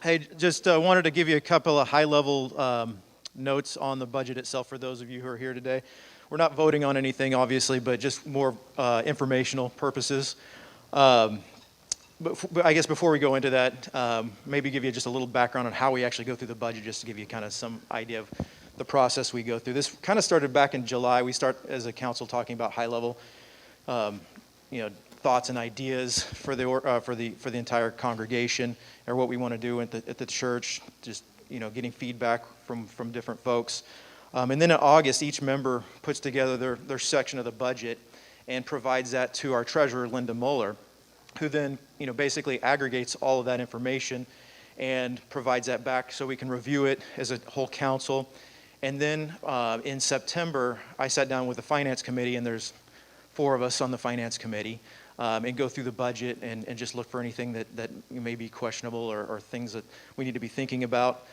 Hey, just wanted to give you a couple of high-level notes on the budget itself for those of you who are here today. We're not voting on anything, obviously, but just more informational purposes. But I guess before we go into that, maybe give you just a little background on how we actually go through the budget, just to give you kind of some idea of the process we go through. This kind of started back in July. We start as a council talking about high-level, thoughts and ideas for the entire congregation, or what we want to do at the church. Just getting feedback from different folks, and then in August, each member puts together their section of the budget and provides that to our treasurer, Linda Moeller, who then basically aggregates all of that information and provides that back so we can review it as a whole council. And then in September, I sat down with the finance committee, and there's 4 of us on the finance committee, and go through the budget and just look for anything that may be questionable or things that we need to be thinking about.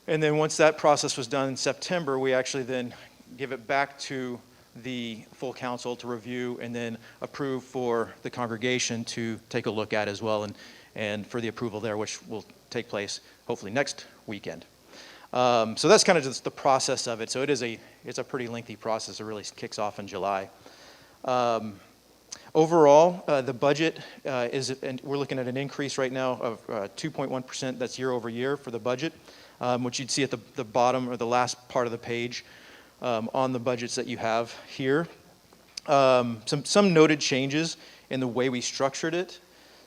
And then once that process was done in September, we actually then give it back to the full council to review and then approve for the congregation to take a look at as well, and for the approval there, which will take place hopefully next weekend. So that's kind of just the process of it. So it's a pretty lengthy process. It really kicks off in July. Overall, the budget and we're looking at an increase right now of 2.1%. That's year over year for the budget, which you'd see at the bottom or the last part of the page on the budgets that you have here. Some noted changes in the way we structured it.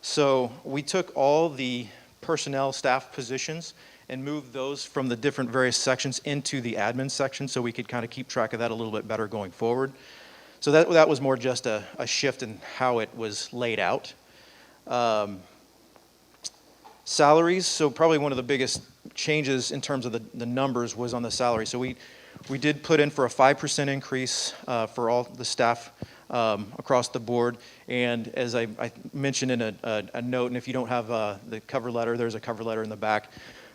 So we took all the personnel staff positions and moved those from the different various sections into the admin section, so we could kind of keep track of that a little bit better going forward. So that was more just a shift in how it was laid out. Salaries, so probably one of the biggest changes in terms of the numbers was on the salary. So we did put in for a 5% increase for all the staff across the board. And as I mentioned in a note, and if you don't have the cover letter, there's a cover letter in the back.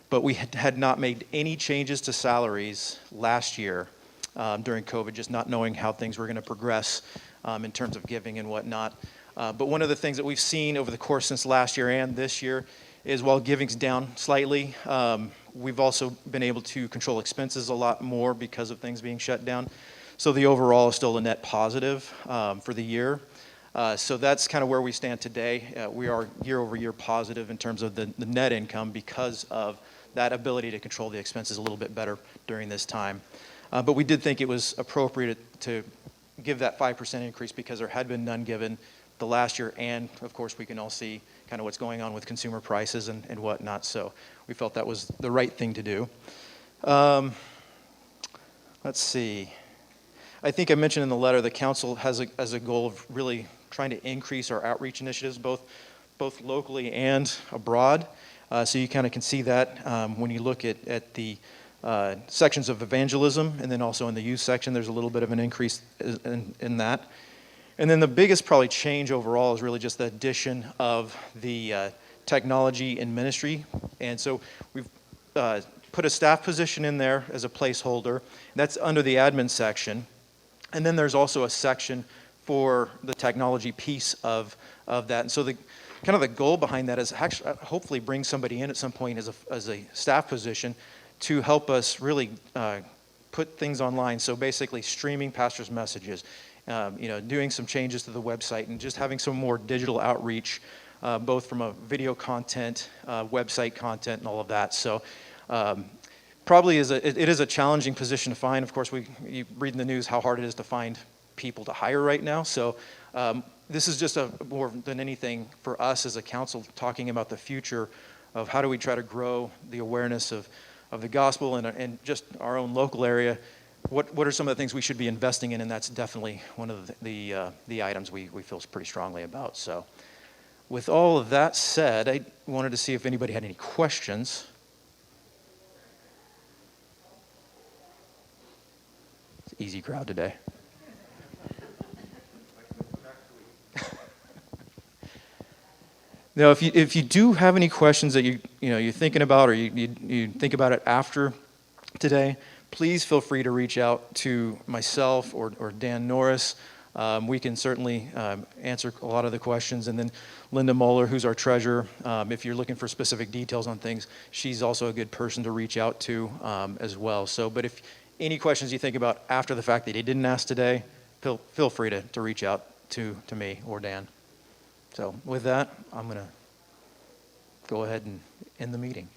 But we had not made any changes to salaries last year during COVID, just not knowing how things were going to progress in terms of giving and whatnot. But one of the things that we've seen over the course since last year and this year is, while giving's down slightly, we've also been able to control expenses a lot more because of things being shut down. So the overall is still a net positive for the year. So that's kind of where we stand today. We are year over year positive in terms of the net income because of that ability to control the expenses a little bit better during this time. But we did think it was appropriate to give that 5% increase because there had been none given the last year, and of course we can all see kind of what's going on with consumer prices and whatnot. So we felt that was the right thing to do. Let's see. I think I mentioned in the letter the council has a goal of really trying to increase our outreach initiatives, both locally and abroad. So you kind of can see that when you look at the sections of evangelism, and then also in the youth section, there's a little bit of an increase in that. And then the biggest probably change overall is really just the addition of the technology and ministry. And so we've put a staff position in there as a placeholder. That's under the admin section. And then there's also a section for the technology piece of that. And so the kind of the goal behind that is actually hopefully bring somebody in at some point as a staff position to help us really put things online. So basically streaming pastors' messages, doing some changes to the website, and just having some more digital outreach, both from a video content, website content, and all of that. So probably it is a challenging position to find. Of course, you read in the news how hard it is to find people to hire right now. So this is just more than anything for us as a council talking about the future of how do we try to grow the awareness of the gospel and just our own local area. What are some of the things we should be investing in? And that's definitely one of the items we feel pretty strongly about. So with all of that said, I wanted to see if anybody had any questions. It's an easy crowd today. Now, if you do have any questions that you're thinking about, or you think about it after today, please feel free to reach out to myself or Dan Norris. we can certainly answer a lot of the questions. And then Linda Moeller, who's our treasurer, if you're looking for specific details on things, she's also a good person to reach out to as well. So, but if any questions you think about after the fact that you didn't ask today, feel free to reach out to me or Dan. So with that, I'm going to go ahead and end the meeting.